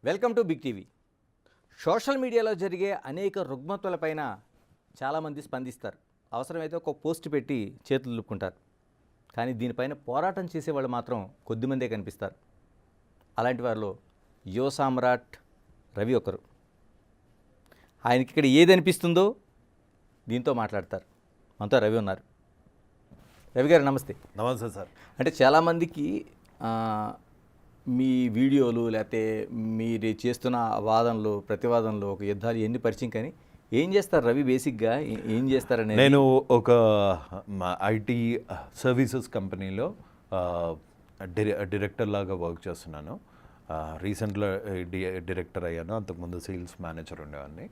Welcome to big TV. Social మీడియాలో జరిగే అనేక రుగ్మతలపైన చాలామంది స్పందిస్తారు. అవసరమైతే ఒక పోస్ట్ పెట్టి చేతులు దులుపుకుంటారు. కానీ దీనిపైన పోరాటం చేసేవాళ్ళు మాత్రం కొద్దిమందే కనిపిస్తారు. అలాంటి వారిలో యువ సామ్రాట్ రవి ఒకరు. ఆయనకి ఇక్కడ ఏది అనిపిస్తుందో దీంతో మాట్లాడతారు. మనతో రవి ఉన్నారు. రవి గారు నమస్తే. నమస్తే సార్. అంటే చాలామందికి మీ వీడియోలు లేకపోతే మీరు చేస్తున్న వాదనలు ప్రతివాదనలు ఒక యుద్ధాలు ఎన్ని పరిచయం, కానీ ఏం చేస్తారు రవి బేసిక్గా ఏం చేస్తారని? నేను ఒక ఐటీ సర్వీసెస్ కంపెనీలో డైరెక్టర్ లాగా వర్క్ చేస్తున్నాను. రీసెంట్లో డైరెక్టర్ అయ్యాను. అంతకుముందు సేల్స్ మేనేజర్ ఉండేవాడిని.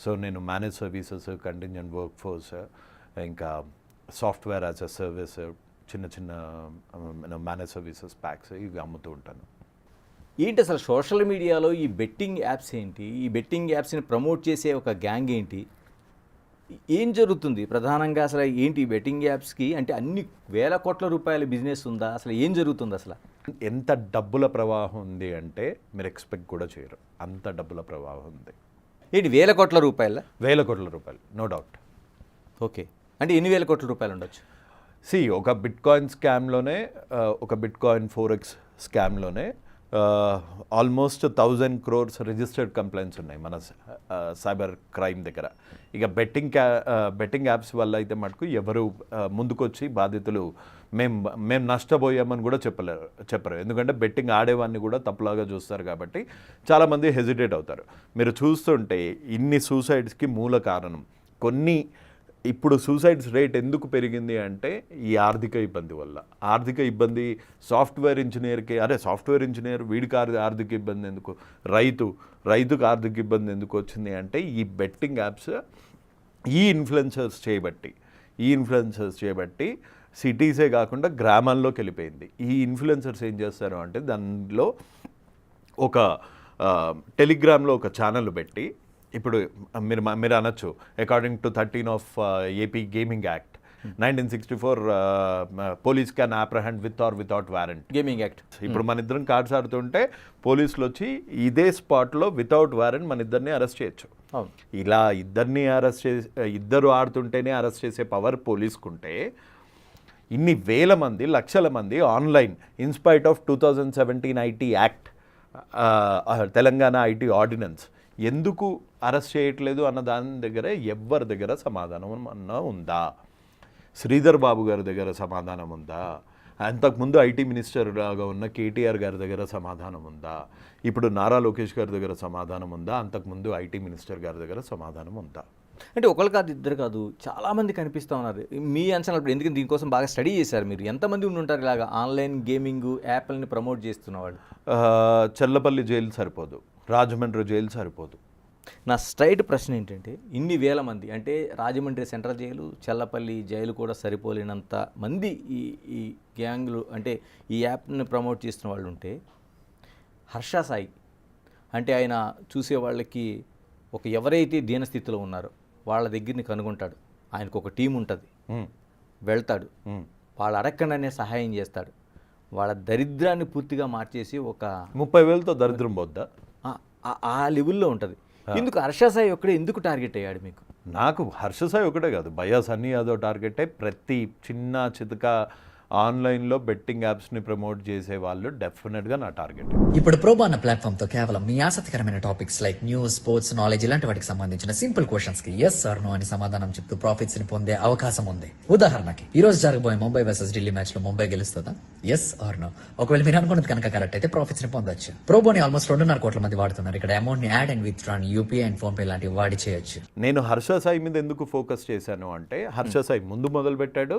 సో నేను manage services, contingent work force, ఇంకా సాఫ్ట్వేర్ యాజ్ అ సర్వీస్, చిన్న చిన్న మేనేజ్ సర్వీసెస్ ప్యాక్స్ ఇవి అమ్ముతూ ఉంటాను. ఏంటి అసలు సోషల్ మీడియాలో ఈ బెట్టింగ్ యాప్స్ ఏంటి? ఈ బెట్టింగ్ యాప్స్ని ప్రమోట్ చేసే ఒక గ్యాంగ్ ఏంటి? ఏం జరుగుతుంది ప్రధానంగా? అసలు ఏంటి ఈ బెట్టింగ్ యాప్స్కి? అంటే అన్ని వేల కోట్ల రూపాయల బిజినెస్ ఉందా? అసలు ఏం జరుగుతుంది? అసలు ఎంత డబ్బుల ప్రవాహం ఉంది అంటే మీరు ఎక్స్పెక్ట్ కూడా చేయరు. అంత డబ్బుల ప్రవాహం ఉంది. ఏంటి వేల కోట్ల రూపాయల? వేల కోట్ల రూపాయలు, నో డౌట్. ఓకే, అంటే ఎన్ని వేల కోట్ల రూపాయలు ఉండొచ్చు? ఒక బిట్కాయిన్ స్కామ్లోనే, ఒక బిట్కాయిన్ 4x స్కామ్లోనే ఆల్మోస్ట్ 1000 crores రిజిస్టర్డ్ కంప్లైంట్స్ ఉన్నాయి మన సైబర్ క్రైమ్ దగ్గర. ఇక బెట్టింగ్ యాప్స్ వల్ల అయితే మటుకు ఎవరు ముందుకొచ్చి బాధితులు మేము నష్టపోయామని కూడా చెప్పరు. ఎందుకంటే బెట్టింగ్ ఆడేవాడిని కూడా తప్పులాగా చూస్తారు కాబట్టి చాలామంది హెజిటేట్ అవుతారు. మీరు చూస్తుంటే ఇన్ని సూసైడ్స్కి మూల కారణం ఇప్పుడు సూసైడ్స్ రేట్ ఎందుకు పెరిగింది అంటే ఈ ఆర్థిక ఇబ్బంది వల్ల. ఆర్థిక ఇబ్బంది సాఫ్ట్వేర్ ఇంజనీర్ వీడికి ఆర్థిక ఇబ్బంది ఎందుకు, రైతుకు ఆర్థిక ఇబ్బంది ఎందుకు వచ్చింది అంటే ఈ బెట్టింగ్ యాప్స్ ఈ ఇన్ఫ్లుయెన్సర్స్ చేయబట్టి సిటీసే కాకుండా గ్రామాల్లోకి వెళ్ళిపోయింది. ఈ ఇన్ఫ్లుయెన్సర్స్ ఏం చేస్తారు అంటే దానిలో ఒక టెలిగ్రామ్లో ఒక ఛానల్ పెట్టి, ఇప్పుడు మీరు అనొచ్చు according to 13 of AP gaming act 1964 police can apprehend with or without warrant gaming act. ఇప్పుడు మన ఇద్దరం కార్డ్స్ ఆడుతుంటే పోలీసులు వచ్చి ఇదే స్పాట్లో వితౌట్ వారెంట్ మన ఇద్దరిని అరెస్ట్ చేయొచ్చు. ఇలా ఇద్దరు ఆడుతుంటేనే అరెస్ట్ చేసే పవర్ పోలీసుకుంటే ఇన్ని వేల మంది, లక్షల మంది online in spite of 2017 IT act, Telangana IT ordinance ఎందుకు అరెస్ట్ చేయట్లేదు అన్న దాని దగ్గర ఎవరి దగ్గర సమాధానం అన్నా ఉందా? శ్రీధర్ బాబు గారి దగ్గర సమాధానం ఉందా? అంతకుముందు ఐటీ మినిస్టర్ లాగా ఉన్న కేటీఆర్ గారి దగ్గర సమాధానం ఉందా? ఇప్పుడు నారా లోకేష్ గారి దగ్గర సమాధానం ఉందా? అంతకుముందు ఐటీ మినిస్టర్ గారి దగ్గర సమాధానం ఉందా? అంటే ఒకరు కాదు, ఇద్దరు కాదు, చాలామంది కనిపిస్తూ ఉన్నారు. మీ అంచనా ఎందుకంటే దీనికోసం బాగా స్టడీ చేశారు మీరు. ఎంతమంది ఉండి ఉంటారు ఇలాగా ఆన్లైన్ గేమింగ్ యాప్లని ప్రమోట్ చేస్తున్న వాళ్ళు? చల్లపల్లి జైలు సరిపోదు, రాజమండ్రి జైలు సరిపోదు. నా స్ట్రైట్ ప్రశ్న ఏంటంటే, ఇన్ని వేల మంది అంటే Rajahmundry central jail, Challapalli jail కూడా సరిపోలేనంత మంది ఈ గ్యాంగ్లు అంటే ఈ యాప్ని ప్రమోట్ చేస్తున్న వాళ్ళు ఉంటే, హర్ష సాయి అంటే ఆయన చూసే వాళ్ళకి ఎవరైతే దీనస్థితిలో ఉన్నారో వాళ్ళ దగ్గరని కనుగొంటాడు. ఆయనకు ఒక టీం ఉంటుంది, వెళ్తాడు, వాళ్ళు అడగకుండానే సహాయం చేస్తాడు. వాళ్ళ దరిద్రాన్ని పూర్తిగా మార్చేసి ఒక 30,000తో దరిద్రం పోద్దా ఆ లెవెల్లో ఉంటుంది. ఎందుకు హర్ష సాయి ఒక్కడే ఎందుకు టార్గెట్ అయ్యాడు మీకు? నాకు హర్ష సాయి ఒకటే కాదు, భయ్యా సన్నీ యాదవ్ టార్గెటే. ప్రతి చిన్న చితక ఆన్లైన్లో బెట్టింగ్ యాప్స్ని ప్రమోట్ చేసే వాళ్ళు డెఫినెట్గా నా టార్గెట్. ఇప్పుడు ప్రోబో అన్న ప్లాట్ఫామ్ తో కేవలం మీ ఆసక్తికరమైన topics like news, sports, knowledge ఇలాంటి వాటికి సంబంధించిన సింపుల్ క్వశ్చన్స్ కి ఎస్ ఆర్ నో అని సమాధానం చెప్తూ ప్రాఫిట్స్ ని పొందే అవకాశం ఉంది. ఉదాహరణకి ఈ రోజు జరగబోయే ముంబై వర్సెస్ ఢిల్లీ మ్యాచ్ లో ముంబై గెలుస్తుందా? Yes or no. ఒకవేళ మీరు అనుకున్నది కనుక కరెక్ట్ అయితే ప్రాఫిట్స్ ని పొందొచ్చు. ప్రోబోని ఆల్మోస్ట్ 2.5 కోట్ల మంది వాడుతున్నారు. ఇక్కడ అమౌంట్ ని add and with draw, UPI and phone pay లాంటివి వాడి చేయొచ్చు. నేను హర్ష సాయి మీద ఎందుకు ఫోకస్ చేశాను అంటే, హర్ష సాయి ముందు మొదలు పెట్టాడు,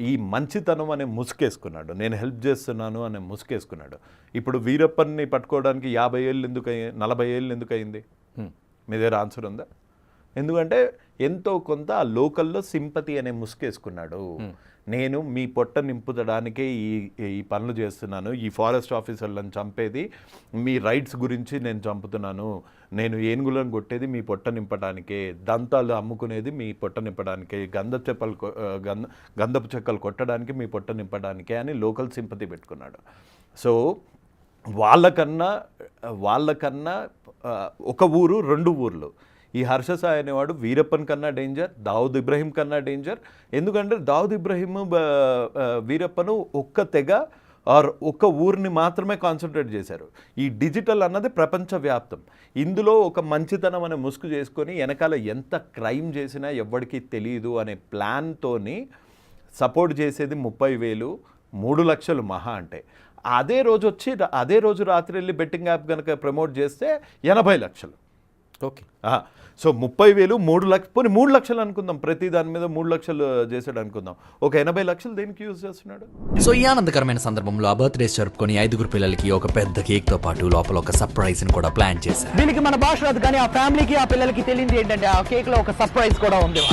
ఈ మంచితనం అనే ముసుకేసుకున్నాడు, నేను హెల్ప్ చేస్తున్నాను అనే ముసుకేసుకున్నాడు. ఇప్పుడు వీరప్పన్ని పట్టుకోవడానికి 50 ఏళ్ళు ఎందుకు 40 ఏళ్ళు ఎందుకు అయింది? మీ దగ్గర ఆన్సర్ ఉందా? ఎందుకంటే ఎంతో కొంత ఆ లోకల్లో సింపతి అనే ముసుకేసుకున్నాడు. నేను మీ పొట్ట నింపుతడానికే ఈ పనులు చేస్తున్నాను, ఈ ఫారెస్ట్ ఆఫీసర్లను చంపేది మీ రైట్స్ గురించి నేను చంపుతున్నాను, నేను ఏనుగులను కొట్టేది మీ పొట్ట నింపడానికే, దంతాలు అమ్ముకునేది మీ పొట్ట నింపడానికే, గంధపు చెక్కలు కొట్టడానికి మీ పొట్ట నింపడానికే అని లోకల్ సింపతి పెట్టుకున్నాడు. సో వాళ్ళకన్నా ఒక ఊరు 2 ఊర్లు. ఈ హర్ష సాయి అనేవాడు వీరప్పన్ కన్నా డేంజర్, దావుద్ ఇబ్రహీం కన్నా డేంజర్. ఎందుకంటే దావుద్ ఇబ్రహీం వీరప్పను ఒక్క తెగ ఆర్ ఒక్క ఊరిని మాత్రమే కాన్సన్ట్రేట్ చేశారు. ఈ డిజిటల్ అన్నది ప్రపంచవ్యాప్తం. ఇందులో ఒక మంచితనం అనే ముసుగు చేసుకొని వెనకాల ఎంత క్రైమ్ చేసినా ఎవ్వడికి తెలియదు అనే ప్లాన్తోని సపోర్ట్ చేసేది 30,000, 3 లక్షలు మహా అంటే. అదే రోజు రాత్రి వెళ్ళి బెట్టింగ్ యాప్ కనుక ప్రమోట్ చేస్తే 80 లక్షలు. ఓకే. సో 30,000, 3 లక్షలు, పోనీ 3 లక్షలు అనుకుందాం, ప్రతి దాని మీద 3 లక్షలు చేసాడు అనుకుందాం. ఒక 80 లక్షలు దేనికి యూజ్ చేస్తున్నాడు? సో ఈ ఆనందకరమైన సందర్భంలో ఆ బర్త్డేస్ జరుపుకొని 5 పిల్లలకి ఒక పెద్ద కేక్ తో పాటు లోపల ఒక సర్ప్రైజ్ ని కూడా ప్లాన్ చేశారు. దీనికి మన భాష రాదు, కానీ ఆ ఫ్యామిలీకి ఆ పిల్లలకి తెలియదు ఏంటంటే ఆ కేక్ లో ఒక సర్ప్రైజ్ కూడా ఉంది.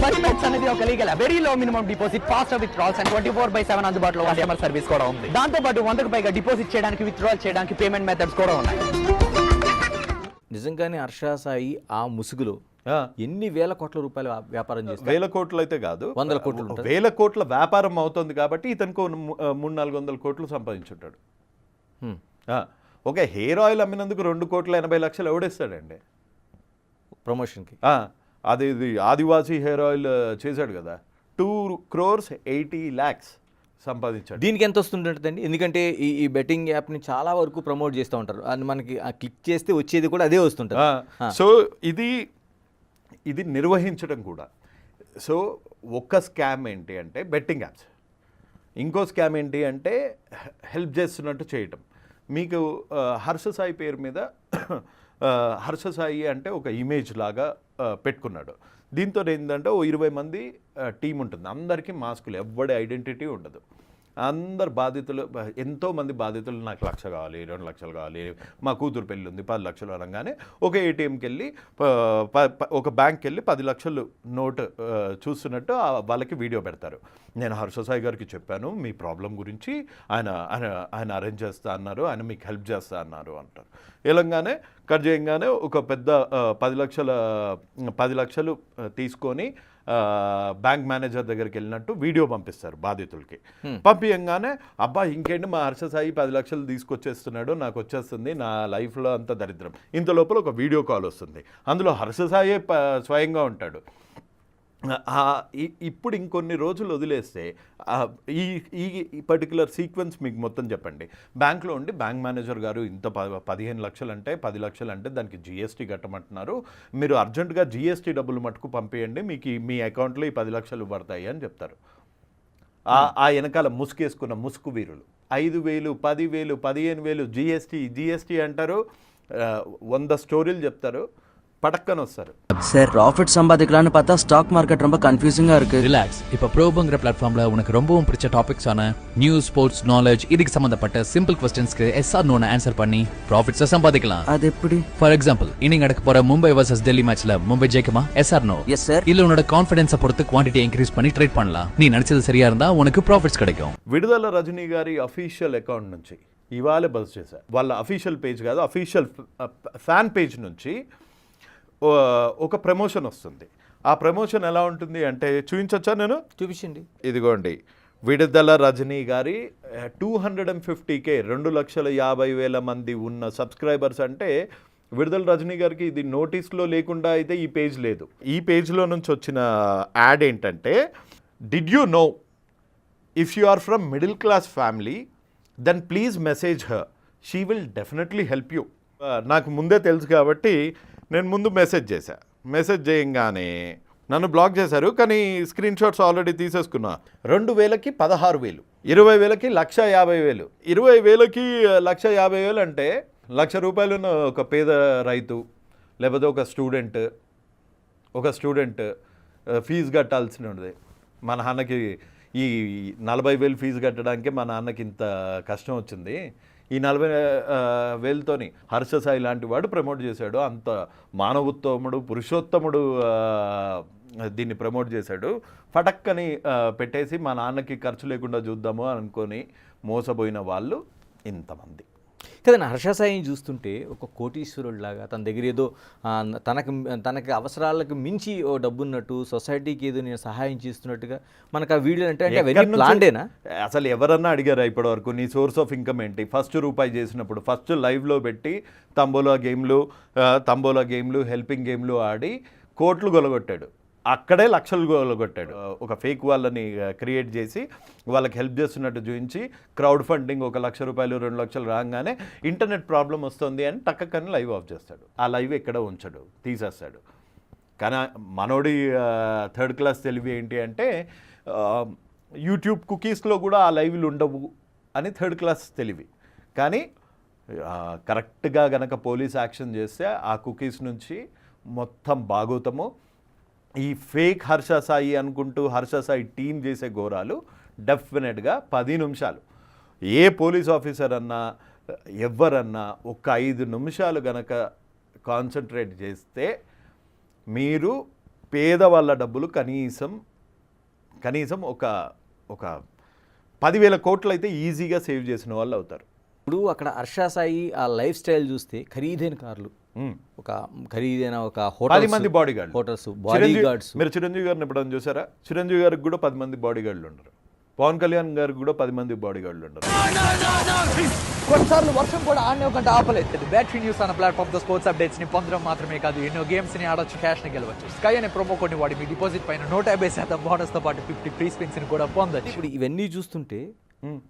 పరిమెట్స్ అనేది ఒక legal very low minimum deposit, faster withdrawals and 24/7 అందుబాటులో కస్టమర్ సర్వీస్ కూడా ఉంది. దాంతో పాటు 100కు పైగా డిపాజిట్ చేయడానికి, విత్డ్రాల్ చేయడానికి పేమెంట్ మెథడ్స్ కూడా ఉన్నాయి. నిజంగానే హర్ష సాయి ఆ ముసుగులో ఎన్ని వేల కోట్ల రూపాయల వ్యాపారం చేస్తారు? 1000 కోట్లు అయితే కాదు, 100 కోట్లు ఉంటుంది. 1000 కోట్ల వ్యాపారం అవుతుంది కాబట్టి ఇతనికి 300-400 కోట్లు సంపాదించుంటాడు. ఒక హెయిర్ ఆయిల్ అమ్మినందుకు 2,80,00,000 ఎవడేస్తాడండి ప్రమోషన్కి? అది ఆదివాసీ హెయిర్ ఆయిల్ చేశాడు కదా, 2,80,00,000 సంపాదించాడు. దీనికి ఎంత వస్తుంటుందండి? ఎందుకంటే ఈ బెట్టింగ్ యాప్ని చాలా వరకు ప్రమోట్ చేస్తూ ఉంటారు, అది మనకి క్లిక్ చేస్తే వచ్చేది కూడా అదే వస్తుంటుంది. సో ఇది నిర్వహించడం కూడా. సో ఒక్క స్కామ్ ఏంటి అంటే బెట్టింగ్ యాప్స్, ఇంకో స్కామ్ ఏంటి అంటే హెల్ప్ చేస్తున్నట్టు చేయటం. మీకు హర్ష సాయి పేరు మీద హర్ష సాయి అంటే ఒక ఇమేజ్ లాగా పెట్టుకున్నాడు. దీంతో ఏంటంటే 20 మంది టీం ఉంటుంది, అందరికీ మాస్కులు, ఎవ్వడి ఐడెంటిటీ ఉండదు. అందరు బాధితులు, ఎంతోమంది బాధితులు, నాకు 1,00,000 కావాలి, 2 లక్షలు కావాలి, మా కూతురు పెళ్ళి ఉంది 10 లక్షలు అనగానే ఒక ఏటీఎంకి వెళ్ళి ఒక బ్యాంక్కి వెళ్ళి 10 లక్షలు నోట్ చూస్తున్నట్టు వాళ్ళకి వీడియో పెడతారు. నేను హర్ష సాయి గారికి చెప్పాను మీ ప్రాబ్లం గురించి, ఆయన అరేంజ్ చేస్తా అన్నారు, ఆయన మీకు హెల్ప్ చేస్తా అన్నారు అంటారు. ఇలాగానే కట్ చేయగానే ఒక పెద్ద 10 లక్షలు తీసుకొని బ్యాంక్ మేనేజర్ దగ్గరికి వెళ్ళినట్టు వీడియో పంపిస్తారు బాధితులకి. పంపించగానే అబ్బా ఇంకేంటి మా హర్ష సాయి 10 లక్షలు తీసుకొచ్చేస్తున్నాడు, నాకు వచ్చేస్తుంది, నా లైఫ్లో అంత దరిద్రం. ఇంత లోపల ఒక వీడియో కాల్ వస్తుంది, అందులో హర్ష సాయే స్వయంగా ఉంటాడు. ఇప్పుడు ఇంకొన్ని రోజులు వదిలేస్తే ఈ పర్టికులర్ సీక్వెన్స్ మీకు మొత్తం చెప్పండి. బ్యాంక్లో ఉండి బ్యాంక్ మేనేజర్ గారు ఇంత 15 లక్షలు అంటే 10 లక్షలు అంటే దానికి జీఎస్టీ కట్టమంటున్నారు, మీరు అర్జెంటుగా జీఎస్టీ డబ్బులు మట్టుకు పంపేయండి, మీకు మీ అకౌంట్లో ఈ 10 లక్షలు పడతాయి అని చెప్తారు. ఆ వెనకాల ముసుకేసుకున్న ముసుగు వీరులు 5,000, 10,000, 15,000 జీఎస్టీ అంటారు, 100 స్టోరీలు చెప్తారు, படக்கன்னு வச்சாரு. சார் ப்ராஃபிட் சம்பாதிக்கலாம்னு பார்த்தா ஸ்டாக் மார்க்கெட் ரொம்ப கன்ஃபியூசிங்கா இருக்கு. ரிலாக்ஸ். இப்ப ப்ரோபங்கிற பிளாட்ஃபார்ம்ல உனக்கு ரொம்பவும் பிடிச்ச டாபிக்ஸான நியூஸ், ஸ்போர்ட்ஸ், நாலேஜ் இதுக்கு சம்பந்தப்பட்ட சிம்பிள் क्वेश्चंसக்கு எஸ்ஆர் நோன ஆன்சர் பண்ணி ப்ராஃபிட்ஸை சம்பாதிக்கலாம். அது எப்படி? ஃபார் எக்ஸாம்பிள் இன்னைக்கு நடக்க போற மும்பை vs டெல்லி மேட்ச்ல மும்பை ஜெயிக்குமா? Yes or no? Yes sir. இல்ல உன்னோட கான்ஃபிடன்ஸை பொறுத்து குவாண்டிட்டி இன்க்ரீஸ் பண்ணி ட்ரேட் பண்ணலாம். நீ நினைச்சது சரியா இருந்தா உனக்கு ப்ராஃபிட்ஸ் கிடைக்கும். విడుదల రజనీ గారి అఫీషియల్ అకౌంట్ నుంచి ఇవాళ బస్ చేశారు. వాళ్ళ అఫీషియల్ పేజ్ కాదు, అఫీషియల్ ఫ్యాన్ పేజ్ నుంచి ఒక ప్రమోషన్ వస్తుంది. ఆ ప్రమోషన్ ఎలా ఉంటుంది అంటే చూపించొచ్చా? నేను చూపించండి. ఇదిగోండి, విడుదల రజనీ గారి 250K 2,50,000 మంది ఉన్న సబ్స్క్రైబర్స్. అంటే విడుదల రజనీ గారికి ఇది నోటీస్లో లేకుండా అయితే ఈ పేజ్ లేదు. ఈ పేజ్లో నుంచి వచ్చిన యాడ్ ఏంటంటే, did you know if you are from middle class family then please message her, she will definitely help you. నాకు ముందే తెలుసు కాబట్టి నేను ముందు మెసేజ్ చేశా. మెసేజ్ చేయంగానే నన్ను బ్లాక్ చేశారు, కానీ స్క్రీన్ షాట్స్ ఆల్రెడీ తీసేసుకున్నా. 2,000కి 16,000, 20,000కి 1,50,000, 20,000కి 1,50,000 అంటే ₹1,00,000 ఉన్న ఒక పేద రైతు లేకపోతే ఒక స్టూడెంట్ ఫీజు కట్టాల్సి ఉండదు. మా నాన్నకి ఈ 40,000 ఫీజు కట్టడానికి మా నాన్నకి ఇంత కష్టం వచ్చింది, ఈ 40,000తోని హర్ష సాయి లాంటి వాడు ప్రమోట్ చేశాడు, అంత మానవోత్తముడు పురుషోత్తముడు దీన్ని ప్రమోట్ చేశాడు, ఫటక్కని పెట్టేసి మా నాన్నకి ఖర్చు లేకుండా చూద్దాము అనుకొని మోసపోయిన వాళ్ళు ఇంతమంది. కదండి. హర్ష సాయిని చూస్తుంటే ఒక కోటీశ్వరుడిలాగా తన దగ్గర ఏదో తనకి అవసరాలకు మించి ఓ డబ్బున్నట్టు, సొసైటీకి ఏదో నేను సహాయం చేస్తున్నట్టుగా మనకు ఆ వీడియో అంటే అవన్నీ ఎక్కడి నుంచి- ప్లాన్డేనా? అసలు ఎవరన్నా అడిగారా ఇప్పటి వరకు నీ సోర్స్ ఆఫ్ ఇన్కమ్ ఏంటి? ఫస్ట్ రూపాయి చేసినప్పుడు ఫస్ట్ లైవ్లో పెట్టి తంబోలా గేమ్లు హెల్పింగ్ గేమ్లు ఆడి కోట్లు గొలగొట్టాడు. అక్కడే లక్షలు గొలగొట్టాడు. ఒక ఫేక్ వాళ్ళని క్రియేట్ చేసి వాళ్ళకి హెల్ప్ చేస్తున్నట్టు చూపించి క్రౌడ్ ఫండింగ్ 1 లక్ష రూపాయలు 2 లక్షలు రాగానే ఇంటర్నెట్ ప్రాబ్లం వస్తుంది అని టక్కని లైవ్ ఆఫ్ చేస్తాడు. ఆ లైవ్ ఎక్కడ ఉంచడు, తీసేస్తాడు. కానీ మనోడి థర్డ్ క్లాస్ తెలివి ఏంటి అంటే యూట్యూబ్ కుకీస్లో కూడా ఆ లైవ్లు ఉండవు అని థర్డ్ క్లాస్ తెలివి. కానీ కరెక్ట్గా గనక పోలీస్ యాక్షన్ చేస్తే ఆ కుకీస్ నుంచి మొత్తం బాగోతము ఈ ఫేక్ హర్ష సాయి అనుకుంటూ హర్ష సాయి టీం చేసే ఘోరాలు డెఫినెట్గా 10 నిమిషాలు ఏ పోలీస్ ఆఫీసర్ అన్నా ఎవరన్నా ఒక 5 నిమిషాలు గనక కాన్సన్ట్రేట్ చేస్తే మీరు పేదవాళ్ళ డబ్బులు కనీసం ఒక 10,000 కోట్లు అయితే ఈజీగా సేవ్ చేసిన వాళ్ళు అవుతారు. ఇప్పుడు అక్కడ హర్ష సాయి ఆ లైఫ్ స్టైల్ చూస్తే ఖరీదైన కార్లు, ఒక ఖరీదైన ఒక 10 మంది బాడీ హోటల్స్, బాడీ గార్డ్స్. మీరు చిరంజీవి గారిని ఎప్పుడైనా చూసారా? చిరంజీవి గారికి కూడా 10 మంది బాడీ గార్డులు ఉండరు. పవన్ కళ్యాణ్ గారికి కూడా 10 మంది బాడీ గార్డులు ఉండరు. కొన్నిసార్లు వర్షం కూడా ఆడనే ఒక ఆపలేదు. బ్యాటరీ న్యూస్ అన్న ప్లాట్ఫామ్ తో స్పోర్ట్స్ అప్డేట్స్ ని పొందడం మాత్రమే కాదు, ఎన్నో గేమ్స్ ని ఆడొచ్చు, క్యాష్ ని గెలవచ్చు. స్కై అనే ప్రోమో కోడ్ ని వాడి మీ డిపాజిట్ పైన 150% బోనస్ తో పాటు 50 ఫ్రీ స్పిన్స్ ని కూడా పొందొచ్చు. ఇప్పుడు ఇవన్నీ చూస్తుంటే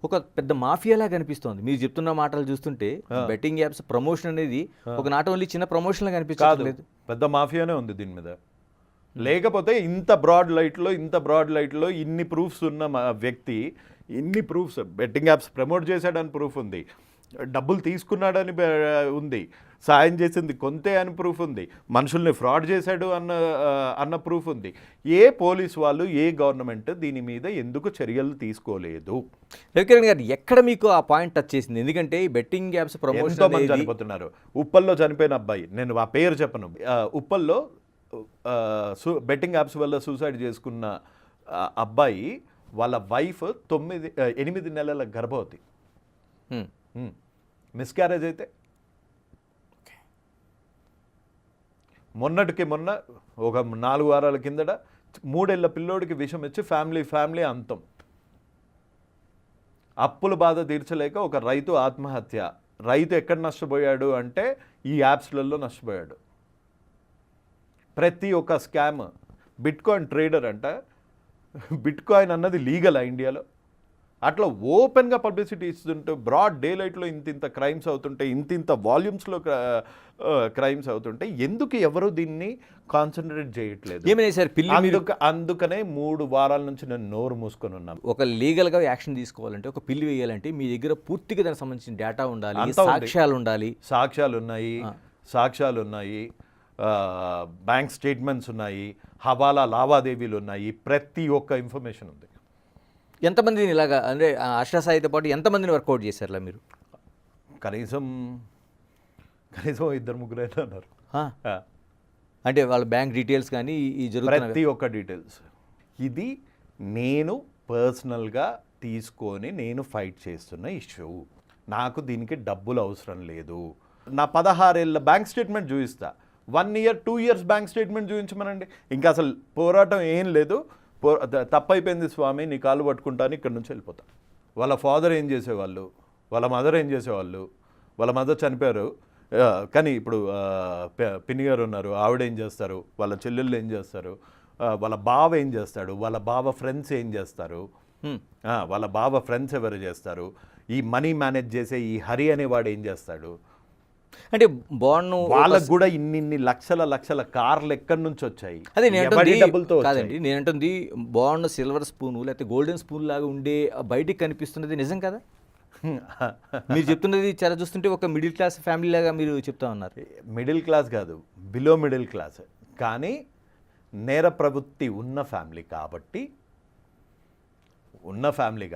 ఒక పెద్ద మాఫియాలా కనిపిస్తోంది. మీరు చెప్తున్న మాటలు చూస్తుంటే బెట్టింగ్ యాప్స్ ప్రమోషన్ అనేది ఒక నాట్ ఓన్లీ చిన్న ప్రమోషన్ లా కనిపించలేదు, పెద్ద మాఫియానే ఉంది దీని మీద. లేకపోతే ఇంత బ్రాడ్ లైట్లో ఇన్ని ప్రూఫ్స్ ఉన్న వ్యక్తి, ఇన్ని ప్రూఫ్స్, బెట్టింగ్ యాప్స్ ప్రమోట్ చేశాడని ప్రూఫ్ ఉంది, డబ్బులు తీసుకున్నాడని ఉంది, సాయం చేసింది కొంతే అని ప్రూఫ్ ఉంది, మనుషుల్ని ఫ్రాడ్ చేశాడు అన్న ప్రూఫ్ ఉంది. ఏ పోలీస్ వాళ్ళు, ఏ గవర్నమెంట్ దీని మీద ఎందుకు చర్యలు తీసుకోలేదు? రవికిరణ్ గారు, ఎక్కడ మీకు ఆ పాయింట్ టచ్ చేసింది? ఎందుకంటే ఈ బెట్టింగ్ యాప్స్ ఎంతో మంది ప్రమోషన్ చనిపోతున్నారు. ఉప్పల్లో చనిపోయిన అబ్బాయి, నేను ఆ పేరు చెప్పను, ఉప్పల్లో బెట్టింగ్ యాప్స్ వల్ల సూసైడ్ చేసుకున్న అబ్బాయి వాళ్ళ వైఫ్ 8 నెలల గర్భవతి, మిస్క్యారేజ్ అయితే మొన్న ఒక 4 వారాల కిందట 3 ఏళ్ల పిల్లోడికి విషం ఇచ్చి ఫ్యామిలీ అంతం. అప్పుల బాధ తీర్చలేక ఒక రైతు ఆత్మహత్య. రైతు ఎక్కడ నష్టపోయాడు అంటే ఈ యాప్స్లలో నష్టపోయాడు. ప్రతి ఒక్క స్కామ్. బిట్కాయిన్ ట్రేడర్ అంట, బిట్కాయిన్ అన్నది లీగల్ ఇండియాలో. అట్లా ఓపెన్గా పబ్లిసిటీ ఇస్తుంటే బ్రాడ్ డే లైట్లో ఇంత క్రైమ్స్ అవుతుంటే, ఇంత వాల్యూమ్స్లో క్రైమ్స్ అవుతుంటే ఎందుకు ఎవరు దీన్ని కాన్సన్ట్రేట్ చేయట్లేదు? ఏమైనా సార్ పిల్లి అందుకనే 3 వారాల నుంచి నేను నోరు మూసుకొని ఉన్నాను. ఒక లీగల్గా యాక్షన్ తీసుకోవాలంటే, ఒక పిల్లి వేయాలంటే మీ దగ్గర పూర్తిగా దానికి సంబంధించిన డేటా ఉండాలి, అంతా ఉంది. సాక్ష్యాలు ఉండాలి. సాక్ష్యాలు ఉన్నాయి, బ్యాంక్ స్టేట్మెంట్స్ ఉన్నాయి, హవాలా లావాదేవీలు ఉన్నాయి, ప్రతి ఒక్క ఇన్ఫర్మేషన్ ఉంది. ఎంతమందిని ఇలాగా అంటే హర్ష సాయితో పాటు ఎంతమందిని వర్కౌట్ చేశారులా మీరు? కనీసం 2-3 అన్నారు. అంటే వాళ్ళ బ్యాంక్ డీటెయిల్స్ కానీ ఈ జరుగుతున్న ప్రతి ఒక్క డీటెయిల్స్. ఇది నేను పర్సనల్గా తీసుకొని నేను ఫైట్ చేస్తున్న ఇష్యూ. నాకు దీనికి డబ్బులు అవసరం లేదు. నా 16 ఏళ్ళ బ్యాంక్ స్టేట్మెంట్ చూపిస్తా. 1 year 2 years బ్యాంక్ స్టేట్మెంట్ చూపించమనండి. ఇంకా అసలు పోరాటం ఏం లేదు. తప్పైపోయింది స్వామి, నీ కాళ్ళు పట్టుకుంటాను, ఇక్కడ నుంచి వెళ్ళిపోతా. వాళ్ళ ఫాదర్ ఏం చేసేవాళ్ళు, వాళ్ళ మదర్ ఏం చేసేవాళ్ళు, వాళ్ళ మదర్ చనిపోయారు కానీ ఇప్పుడు పిన్ని గారు ఉన్నారు, ఆవిడ ఏం చేస్తారు, వాళ్ళ చెల్లెళ్ళు ఏం చేస్తారు, వాళ్ళ బావ ఏం చేస్తాడు, వాళ్ళ బావ ఫ్రెండ్స్ ఏం చేస్తారు, వాళ్ళ బావ ఫ్రెండ్స్ ఎవరు చేస్తారు, ఈ మనీ మేనేజ్ చేసే ఈ హరి అనేవాడు ఏం చేస్తాడు. అంటే బాండ్ వాళ్ళకు కూడా ఇన్ని లక్షల కార్లు ఎక్కడి నుంచి వచ్చాయి? అదే డబ్బులతో కాదండి, నేనంటుంది బాండ్ సిల్వర్ స్పూన్ లేకపోతే గోల్డెన్ స్పూన్ లాగా ఉండే బయటికి కనిపిస్తున్నది నిజం కదా? మీరు చెప్తున్నది చాలా చూస్తుంటే ఒక మిడిల్ క్లాస్ ఫ్యామిలీ లాగా మీరు చెప్తా ఉన్నారు. మిడిల్ క్లాస్ కాదు, బిలో మిడిల్ క్లాస్, కానీ నేర ప్రవృత్తి ఉన్న ఫ్యామిలీ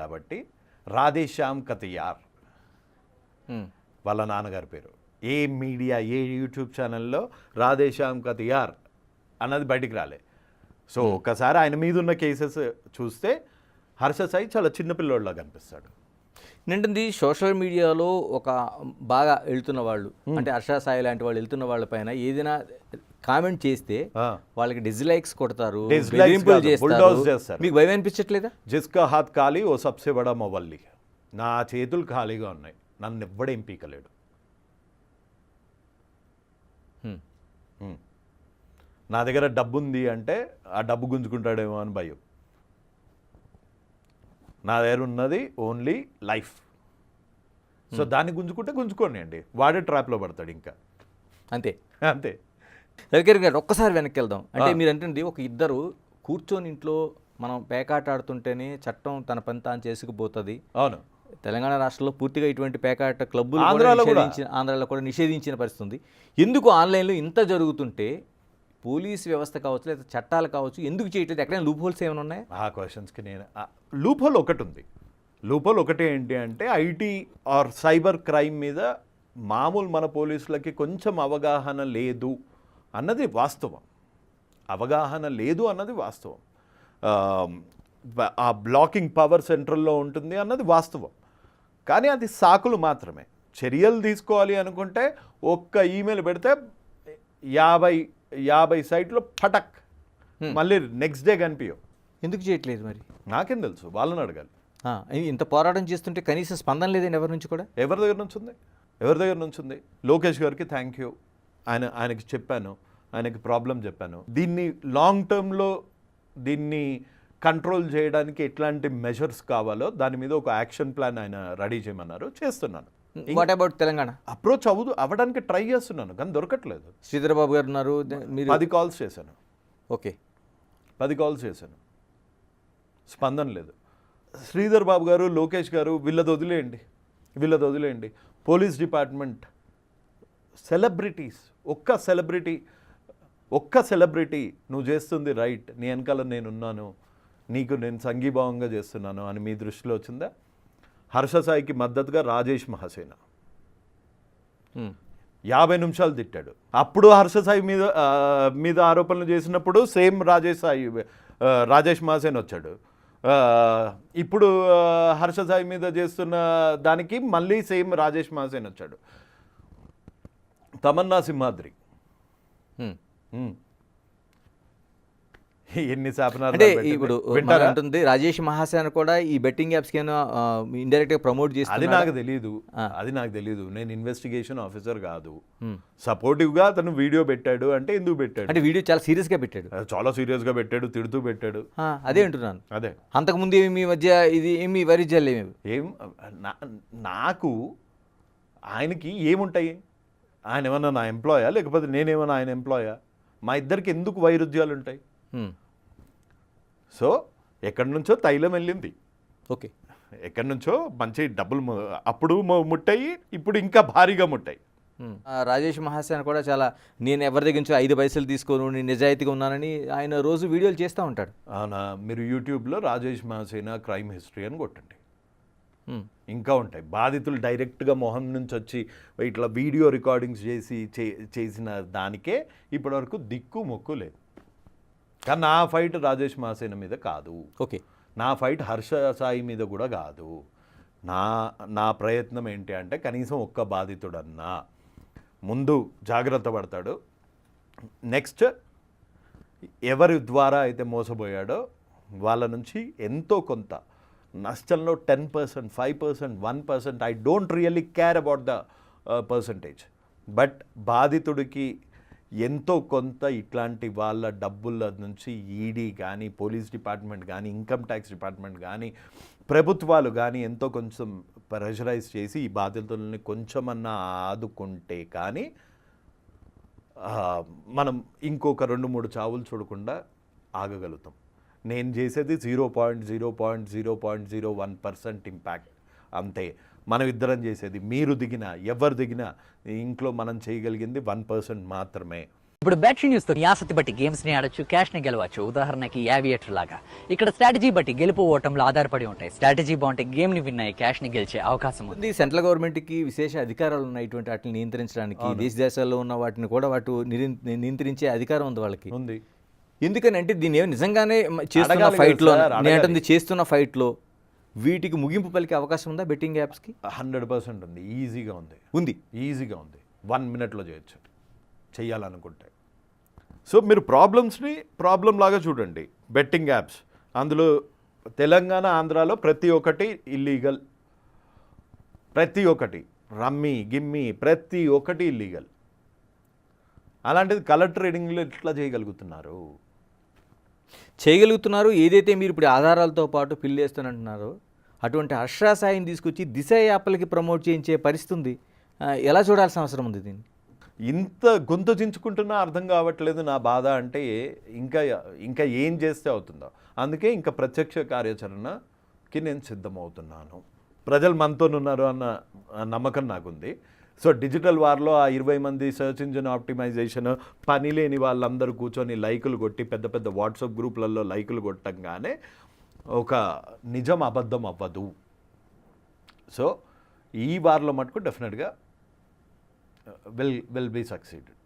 కాబట్టి రాధేశ్యామ్ కతియార్ వాళ్ళ నాన్నగారి పేరు. ఏ మీడియా, ఏ యూట్యూబ్ ఛానల్లో రాధేశ్యామ్ కతియార్ అన్నది బయటికి రాలే. సో ఒకసారి ఆయన మీద ఉన్న కేసెస్ చూస్తే హర్ష సాయి చాలా చిన్నపిల్లోడిలా కనిపిస్తాడు. నింటుంది సోషల్ మీడియాలో ఒక బాగా వెళ్తున్న వాళ్ళు అంటే హర్ష సాయి లాంటి వాళ్ళు వెళ్తున్న వాళ్ళ పైన ఏదైనా కామెంట్ చేస్తే వాళ్ళకి డిస్లైక్స్ కొడతారు, Dislikes బెదిరింపులు కాదు, bulldoze చేస్తారు. మీకు భయం అనిపించట్లేదా? జిస్కా హాత్ ఖాళీ ఓ సబ్సే బడా మొబల్లి. నా చేతులు ఖాళీగా ఉన్నాయి, నన్ను ఎవ్వడేం పీకలేడు. నా దగ్గర డబ్బు ఉంది అంటే ఆ డబ్బు గుంజుకుంటాడేమో అని భయం. నా దగ్గర ఉన్నది ఓన్లీ లైఫ్. సో దాన్ని గుంజుకోండి అండి, వాడే ట్రాప్లో పడతాడు ఇంకా అంతే అంతే. రవికిరణ్ గారు ఒక్కసారి వెనక్కి వెళ్దాం. అంటే మీరు అంటే ఒక ఇద్దరు కూర్చొని ఇంట్లో మనం పేకాట ఆడుతుంటేనే చట్టం తన పని తాను చేసుకుపోతుంది. అవును, తెలంగాణ రాష్ట్రంలో పూర్తిగా ఇటువంటి పేకాట క్లబ్బులు ఆంధ్రాలో ఆంధ్రాలో కూడా నిషేధించిన పరిస్థితి ఉంది. ఎందుకు ఆన్లైన్లో ఇంత జరుగుతుంటే పోలీస్ వ్యవస్థ కావచ్చు లేదా చట్టాలు కావచ్చు ఎందుకు చేయట్లేదు? ఎక్కడైనా లూప్ హోల్స్ ఏమైనా ఉన్నాయా? ఆ క్వశ్చన్స్కి నేను లూప్ హోల్ ఒకటి ఉంది. లూప్ హోల్ ఒకటి ఏంటి అంటే ఐటీ ఆర్ సైబర్ క్రైమ్ మీద మామూలు మన పోలీసులకి కొంచెం అవగాహన లేదు అన్నది వాస్తవం. అవగాహన లేదు అన్నది వాస్తవం. ఆ బ్లాకింగ్ పవర్ సెంట్రల్లో ఉంటుంది అన్నది వాస్తవం. కానీ అది సాకులు మాత్రమే. చర్యలు తీసుకోవాలి అనుకుంటే ఒక్క ఈమెయిల్ పెడితే 50 సైట్లు పటక్ మళ్ళీ నెక్స్ట్ డే కనిపించవు. ఎందుకు చేయట్లేదు మరి? నాకేం తెలుసు, వాళ్ళని అడగాలి. ఇంత పోరాటం చేస్తుంటే కనీసం స్పందన లేదండి ఎవరి నుంచి కూడా. ఎవరి దగ్గర నుంచి ఉంది? లోకేష్ గారికి థ్యాంక్ యూ, ఆయనకి చెప్పాను, ఆయనకి ప్రాబ్లం చెప్పాను. దీన్ని లాంగ్ టర్మ్లో దీన్ని కంట్రోల్ చేయడానికి ఎట్లాంటి మెజర్స్ కావాలో దాని మీద ఒక యాక్షన్ ప్లాన్ ఆయన రెడీ చేయమన్నారు, చేస్తున్నాను. What about Telangana? అప్రోచ్ అవ్వడానికి ట్రై చేస్తున్నాను కానీ దొరకట్లేదు. శ్రీధర్ బాబు గారు ఉన్నారు, మీరు 10 కాల్స్ చేశాను. ఓకే, 10 కాల్స్ చేశాను, స్పందన లేదు. శ్రీధర్ బాబు గారు, లోకేష్ గారు వీళ్ళది వదిలేయండి. పోలీస్ డిపార్ట్మెంట్ సెలబ్రిటీస్, ఒక్క సెలబ్రిటీ నువ్వు చేస్తుంది రైట్, నీ వెనకాల నేనున్నాను, నేను సంఘీభావంగా చేస్తున్నాను అని మీ దృష్టిలో వచ్చిందా? హర్ష సాయికి మద్దతుగా రాజేష్ మహాసేన 50 నిమిషాలు తిట్టాడు. అప్పుడు హర్ష సాయి మీద ఆరోపణలు చేసినప్పుడు సేమ్ రాజేష్ మహాసేన్ వచ్చాడు. ఇప్పుడు హర్ష సాయి మీద చేస్తున్న దానికి మళ్ళీ సేమ్ రాజేష్ మహాసేన్ వచ్చాడు. తమన్నా సింహాద్రి ఎన్ని శాపనాలు అంటే ఇప్పుడు మనం అంటుంది రాజేష్ మహాసేన కూడా ఈ బెట్టింగ్ యాప్స్ కి ఇండైరెక్ట్ గా ప్రమోట్ చేసి. అది నాకు తెలియదు. నేను ఇన్వెస్టిగేషన్ ఆఫీసర్ కాదు. సపోర్టివ్ గా అతను వీడియో పెట్టాడు అంటే ఎందుకు పెట్టాడు అంటే వీడియో చాలా సీరియస్ గా పెట్టాడు, చాలా సీరియస్ గా పెట్టాడు, తిడుతూ పెట్టాడు. అదే అంటున్నాను. అదే అంతకుముందు మీ మధ్య ఇది ఏమి వైరుధ్యాలు ఏం నాకు ఆయనకి ఏముంటాయి? ఆయన ఏమన్నా నా ఎంప్లాయా లేకపోతే నేనేమన్నా ఆయన ఎంప్లాయా? మా ఇద్దరికి ఎందుకు వైరుధ్యాలు ఉంటాయి? సో ఎక్కడి నుంచో తైలం వెళ్ళింది, ఓకే, ఎక్కడి నుంచో మంచి డబ్బులు అప్పుడు ముట్టాయి, ఇప్పుడు ఇంకా భారీగా ముట్టాయి. రాజేష్ మహాసేన కూడా చాలా నేను ఎవరి దగ్గర నుంచి 5 పైసలు తీసుకోను, నేను నిజాయితీగా ఉన్నానని ఆయన రోజు వీడియోలు చేస్తూ ఉంటాడు. అవునా? మీరు యూట్యూబ్లో రాజేష్ మహాసేన క్రైమ్ హిస్టరీ అని కొట్టండి, ఇంకా ఉంటాయి. బాధితులు డైరెక్ట్గా మొహం నుంచి వచ్చి ఇట్లా వీడియో రికార్డింగ్స్ చేసిన దానికే ఇప్పటివరకు దిక్కు మొక్కు లేదు. కానీ నా ఫైట్ రాజేష్ మహాసేన మీద కాదు, ఓకే, నా ఫైట్ హర్ష సాయి మీద కూడా కాదు. నా ప్రయత్నం ఏంటి అంటే కనీసం ఒక్క బాధితుడన్నా ముందు జాగ్రత్త పడతాడు, నెక్స్ట్ ఎవరి ద్వారా అయితే మోసపోయాడో వాళ్ళ నుంచి ఎంతో కొంత నష్టంలో 10%, 5%, 1%, I don't really care about the percentage, but బాధితుడికి ఎంతో కొంత ఇట్లాంటి వాళ్ళ డబ్బుల నుంచి ఈడీ కానీ, పోలీస్ డిపార్ట్మెంట్ కానీ, ఇన్కమ్ ట్యాక్స్ డిపార్ట్మెంట్ కానీ, ప్రభుత్వాలు కానీ ఎంతో కొంచెం ప్రెషరైజ్ చేసి ఈ బాధితులని కొంచెమన్నా ఆదుకుంటే కానీ మనం ఇంకొక 2-3 చావులు చూడకుండా ఆగగలుగుతాం. నేను చేసేది 0.01% ఇంపాక్ట్ అంతే. మనం ఇద్దరం చేసేది, మీరు దిగినా ఎవరు దిగినా ఇంట్లో మనం చేయగలిగింది 1% మాత్రమే. ఇప్పుడు బ్యాటరీ న్యూస్ తో ఆసక్తి బట్టి గేమ్స్ ని ఆడొచ్చు, క్యాష్ ని గెలవచ్చు. ఉదాహరణకి యావియేటర్ లాగా ఇక్కడ స్ట్రాటజీ బట్టి గెలుపు ఓటంలో ఆధారపడి ఉంటాయి. స్ట్రాటజీ బాగుంటే గేమ్ ని విన్ అయ్యి క్యాష్ ని గెలిచే అవకాశం ఉంది. సెంట్రల్ గవర్నమెంట్కి విశేష అధికారాలు ఉన్నాయి ఇటువంటి వాటిని నియంత్రించడానికి. దేశాల్లో ఉన్న వాటిని కూడా నియంత్రించే అధికారం ఉంది వాళ్ళకి. ఉంది. ఎందుకని అంటే దీన్ని నిజంగానే చేస్తున్న ఫైట్లో, నేను చేస్తున్న ఫైట్లో వీటికి ముగింపు పలికే అవకాశం ఉందా బెట్టింగ్ యాప్స్కి? 100% ఉంది, ఈజీగా ఉంది, ఈజీగా ఉంది. 1 మినిట్లో చేయొచ్చు చెయ్యాలనుకుంటే. సో మీరు ప్రాబ్లమ్స్ని ప్రాబ్లం లాగా చూడండి. బెట్టింగ్ యాప్స్ అందులో తెలంగాణ, ఆంధ్రాలో ప్రతి ఒక్కటి ఇల్లీగల్, ప్రతి ఒక్కటి రమ్మీ గిమ్మీ ప్రతి ఒక్కటి ఇల్లీగల్. అలాంటిది కలర్ ట్రేడింగ్లో ఎట్లా చేయగలుగుతున్నారు? ఏదైతే మీరు ఇప్పుడు ఆధారాలతో పాటు పిల్లేస్తానంటున్నారో అటువంటి హర్షా సాయిని తీసుకొచ్చి దిశ యాప్లకి ప్రమోట్ చేయించే పరిస్థితి ఉంది. ఎలా చూడాల్సిన అవసరం ఉంది దీన్ని? ఇంత గొంతు చించుకుంటున్నా అర్థం కావట్లేదు నా బాధ. అంటే ఇంకా ఏం చేస్తే అవుతుందో. అందుకే ఇంకా ప్రత్యక్ష కార్యాచరణకి నేను సిద్ధమవుతున్నాను. ప్రజలు మనతోనున్నారు అన్న నమ్మకం నాకుంది. సో డిజిటల్ వార్లో ఆ 20 మంది సెర్చ్ ఇంజిన్ ఆప్టిమైజేషన్ పని లేని వాళ్ళందరూ కూర్చొని లైకులు కొట్టి పెద్ద పెద్ద వాట్సాప్ గ్రూపులలో లైకులు కొట్టంగానే ఒక నిజం అబద్ధం అవ్వదు. సో ఈ వార్లో మటుకు డెఫినెట్గా విల్ బీ సక్సీడెడ్.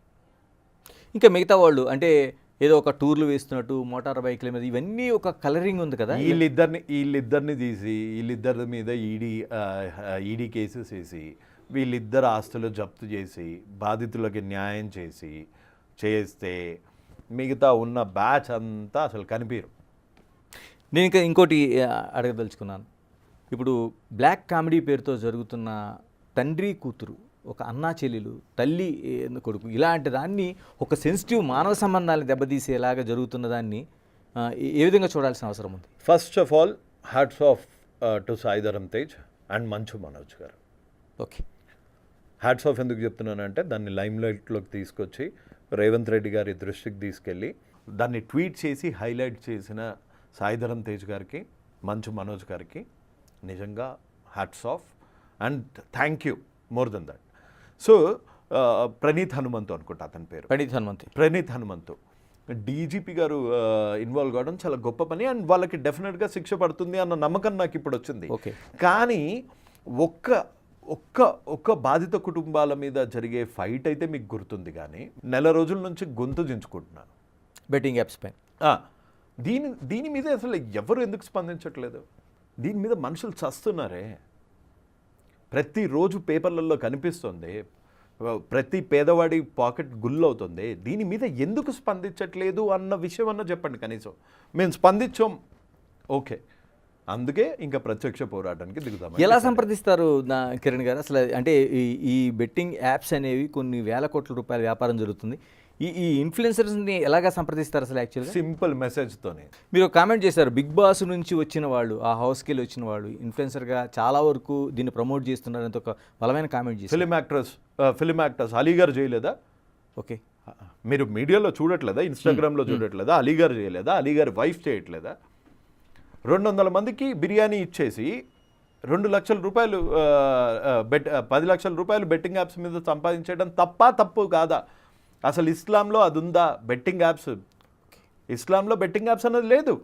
ఇంకా మిగతా వాళ్ళు అంటే ఏదో ఒక టూర్లు వేస్తున్నట్టు మోటార్ బైక్ల మీద ఇవన్నీ ఒక కలరింగ్ ఉంది కదా. వీళ్ళిద్దరిని తీసి వీళ్ళిద్దరి మీద ఈడీ కేసెస్ వేసి వీళ్ళిద్దరు ఆస్తులు జప్తు చేసి బాధితులకి న్యాయం చేస్తే మిగతా ఉన్న బ్యాచ్ అంతా అసలు కనిపించరు. నేను ఇంకా ఇంకోటి అడగదలుచుకున్నాను. ఇప్పుడు బ్లాక్ కామెడీ పేరుతో జరుగుతున్న తండ్రి కూతురు, ఒక అన్నా చెల్లెలు, తల్లి కొడుకు, ఇలాంటి దాన్ని ఒక సెన్సిటివ్ మానవ సంబంధాలను దెబ్బతీసేలాగా జరుగుతున్న దాన్ని ఏ విధంగా చూడాల్సిన అవసరం ఉంది? First of all hats off to Sai Dharam Tej and Manchu Manoj గారు. ఓకే, హ్యాట్స్ ఆఫ్ ఎందుకు చెప్తున్నానంటే దాన్ని లైమ్ లైట్లోకి తీసుకొచ్చి రేవంత్ రెడ్డి గారి దృష్టికి తీసుకెళ్ళి దాన్ని ట్వీట్ చేసి హైలైట్ చేసిన సాయిధరం తేజ్ గారికి, మంచు మనోజ్ గారికి నిజంగా hats off and thank you more than that. So Praneeth Hanumanthu అనుకుంటా అతని పేరు, ప్రణీత్ హనుమంతు డీజీపీ గారు ఇన్వాల్వ్ కావడం చాలా గొప్ప పని అండ్ వాళ్ళకి డెఫినెట్గా శిక్ష పడుతుంది అన్న నమ్మకం నాకు ఇప్పుడు వచ్చింది. కానీ ఒక్క బాధిత కుటుంబాల మీద జరిగే ఫైట్ అయితే మీకు గుర్తుంది, కానీ నెల రోజుల నుంచి గొంతు దించుకుంటున్నాను బెట్టింగ్ యాప్స్ పై. దీని మీద అసలు ఎవరు ఎందుకు స్పందించట్లేదు? దీని మీద మనుషులు చస్తున్నారే, ప్రతిరోజు పేపర్లలో కనిపిస్తుంది, ప్రతి పేదవాడి పాకెట్ గుల్లవుతుంది. దీని మీద ఎందుకు స్పందించట్లేదు అన్న విషయం అన్న చెప్పండి కనీసం. మేము స్పందించాం, ఓకే, అందుకే ఇంకా ప్రత్యక్ష పోరాటానికి దిగుతాం. ఎలా సంప్రదిస్తారు కిరణ్ గారు అసలు? అంటే ఈ బెట్టింగ్ యాప్స్ అనేవి కొన్ని వేల కోట్ల రూపాయల వ్యాపారం జరుగుతుంది. ఈ ఇన్ఫ్లుయెన్సర్స్ని ఎలాగా సంప్రదిస్తారు అసలు? యాక్చువల్గా సింపుల్ మెసేజ్తోనే. మీరు కామెంట్ చేశారు, బిగ్ బాస్ నుంచి వచ్చిన వాళ్ళు, ఆ హౌస్కి వెళ్ళి వచ్చిన వాళ్ళు ఇన్ఫ్లుయెన్సర్గా చాలా వరకు దీన్ని ప్రమోట్ చేస్తున్నారు అని ఒక బలమైన కామెంట్ చేశారు. ఫిలిం యాక్టర్స్ అలీగారు చేయలేదా? ఓకే, మీరు మీడియాలో చూడట్లేదా? ఇన్స్టాగ్రామ్లో చూడట్లేదా? అలీగారు చేయలేదా? అలీగారి వైఫ్ చేయట్లేదా? 200 మందికి బిర్యానీ ఇచ్చేసి 2 లక్షల రూపాయలు 10 లక్షల రూపాయలు బెట్టింగ్ యాప్స్ మీద సంపాదించడం తప్పు కాదా? అసలు ఇస్లాంలో అది ఉందా బెట్టింగ్ యాప్స్? ఇస్లాంలో బెట్టింగ్ యాప్స్ అనేది లేదు.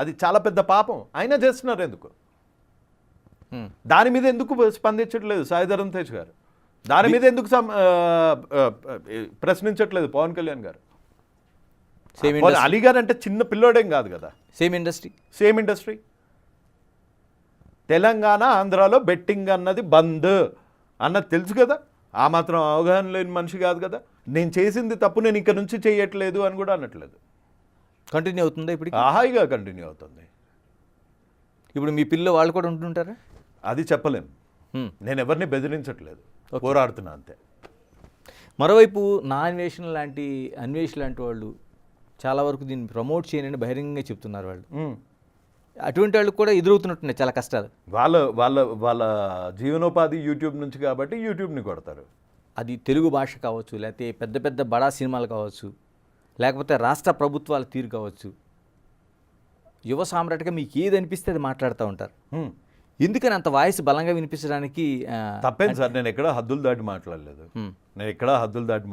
అది చాలా పెద్ద పాపం. అయినా చేస్తున్నారు ఎందుకు? దాని మీద ఎందుకు స్పందించట్లేదు సాయిధరం తేజ్ గారు? దాని మీద ఎందుకు ప్రశ్నించట్లేదు పవన్ కళ్యాణ్ గారు? అలీ గారు అంటే చిన్న పిల్లోడేం కాదు కదా. Same industry. తెలంగాణ, ఆంధ్రాలో బెట్టింగ్ అన్నది బంద్ అన్నది తెలుసు కదా. ఆ మాత్రం అవగాహన లేని మనిషి కాదు కదా. నేను చేసింది తప్పు, నేను ఇక్కడ నుంచి చేయట్లేదు అని కూడా అనట్లేదు. కంటిన్యూ అవుతుందా ఇప్పుడు? హాయిగా కంటిన్యూ అవుతుంది. ఇప్పుడు మీ పిల్లలు వాళ్ళు కూడా ఉంటుంటారా? అది చెప్పలేం. నేను ఎవరిని బెదిరించట్లేదు, పోరాడుతున్నా అంతే. మరోవైపు అన్వేషణ లాంటి వాళ్ళు చాలా వరకు దీన్ని ప్రమోట్ చేయనని బహిరంగంగా చెప్తున్నారు. వాళ్ళు అటువంటి వాళ్ళకి కూడా ఎదురవుతున్నట్టున్నాయి చాలా కష్టాలు. వాళ్ళ జీవనోపాధి యూట్యూబ్ నుంచి కాబట్టి యూట్యూబ్ని కొడతారు. అది తెలుగు భాష కావచ్చు, లేకపోతే పెద్ద పెద్ద బడా సినిమాలు కావచ్చు, లేకపోతే రాష్ట్ర ప్రభుత్వాల తీరు కావచ్చు. యువ సామ్రాట్గా మీకు ఏది అనిపిస్తే అది మాట్లాడుతూ ఉంటారు. ఎందుకని అంత వాయిస్ బలంగా వినిపించడానికి? తప్పేం సార్, నేను ఎక్కడా హద్దులు దాటి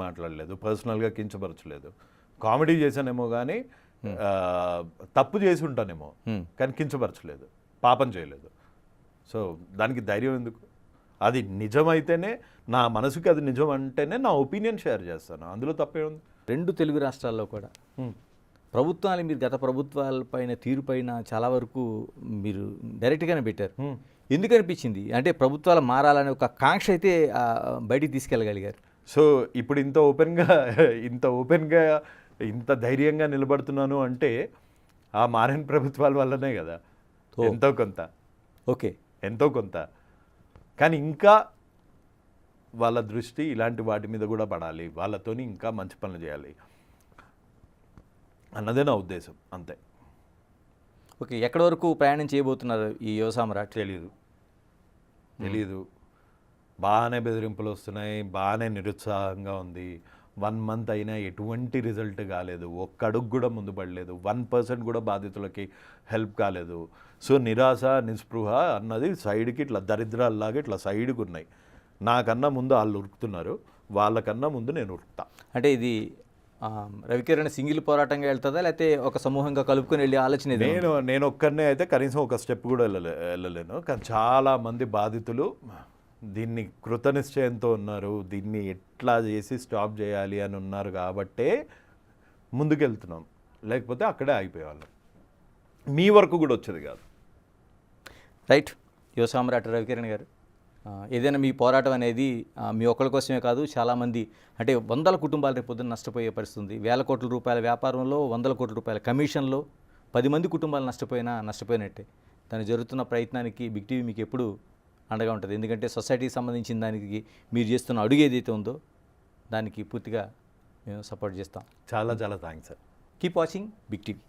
మాట్లాడలేదు. పర్సనల్గా కించపరచలేదు. కామెడీ చేశానేమో కానీ తప్పు చేసి ఉంటానేమో కానీ కించపరచలేదు, పాపం చేయలేదు. సో దానికి ధైర్యం ఎందుకు? అది నిజమైతేనే, నా మనసుకి అది నిజం అంటేనే నా ఒపీనియన్ షేర్ చేస్తాను. అందులో తప్పే ఉంది. 2 తెలుగు రాష్ట్రాల్లో కూడా ప్రభుత్వాలు మీరు గత ప్రభుత్వాలపైన తీరుపైన చాలా వరకు మీరు డైరెక్ట్గానే పెట్టారు. ఎందుకు అనిపించింది అంటే ప్రభుత్వాలు మారాలనే ఒక కాంక్ష అయితే బయటికి తీసుకెళ్ళగలిగారు. సో ఇప్పుడు ఇంత ఓపెన్గా ఇంత ధైర్యంగా నిలబడుతున్నాను అంటే ఆ మారిన ప్రభుత్వాల వల్లనే కదా. ఓకే, ఎంతో కొంత. కానీ ఇంకా వాళ్ళ దృష్టి ఇలాంటి వాటి మీద కూడా పడాలి, వాళ్ళతోని ఇంకా మంచి పనులు చేయాలి అన్నదే నా ఉద్దేశం, అంతే. ఓకే, ఎక్కడి వరకు ప్రయాణం చేయబోతున్నారు ఈ యువ సామ్రాట్? తెలీదు. బాగానే బెదిరింపులు వస్తున్నాయి, బాగానే నిరుత్సాహంగా ఉంది. 1 month అయినా ఎటువంటి రిజల్ట్ కాలేదు, ఒక్క అడుగు కూడా ముందు పడలేదు, 1% కూడా బాధితులకి హెల్ప్ కాలేదు. సో నిరాశ నిస్పృహ అన్నది సైడ్కి ఇట్లా దరిద్రాల్లాగా ఇట్లా సైడ్కి ఉన్నాయి. నాకన్నా ముందు వాళ్ళు ఉరుకుతున్నారు, వాళ్ళకన్నా ముందు నేను ఉరుకుతా. అంటే ఇది రవికిరణ్ సింగిల్ పోరాటంగా వెళ్తుందా లేకపోతే ఒక సమూహంగా కలుపుకొని వెళ్ళే ఆలోచన ఇది? నేను ఒక్కరినే అయితే కనీసం ఒక స్టెప్ కూడా వెళ్ళలేను. కానీ చాలామంది బాధితులు దీన్ని కృతనిశ్చయంతో ఉన్నారు, దీన్ని ఎట్లా చేసి స్టాప్ చేయాలి అని ఉన్నారు కాబట్టే ముందుకెళ్తున్నాం, లేకపోతే అక్కడే ఆగిపోయేవాళ్ళం, మీ వరకు కూడా వచ్చేది కాదు. రైట్, యువ సామ్రాట్ రవికిరణ్ గారు, ఏదైనా మీ పోరాటం అనేది మీ ఒక్కరి కోసమే కాదు, చాలామంది అంటే 100 కుటుంబాలు రేపు పొద్దున్న నష్టపోయే పరిస్థితి ఉంది. 1,000 కోట్ల రూపాయల వ్యాపారంలో 100 కోట్ల రూపాయల కమిషన్లో 10 మంది కుటుంబాలు నష్టపోయినట్టే. దానికి జరుగుతున్న ప్రయత్నానికి బిగ్ టీవీ మీకు ఎప్పుడు అండగా ఉంటుంది. ఎందుకంటే సొసైటీకి సంబంధించిన దానికి మీరు చేస్తున్న అడుగు ఏదైతే ఉందో దానికి పూర్తిగా మేము సపోర్ట్ చేస్తాం. చాలా thanks sir. Keep watching Big TV.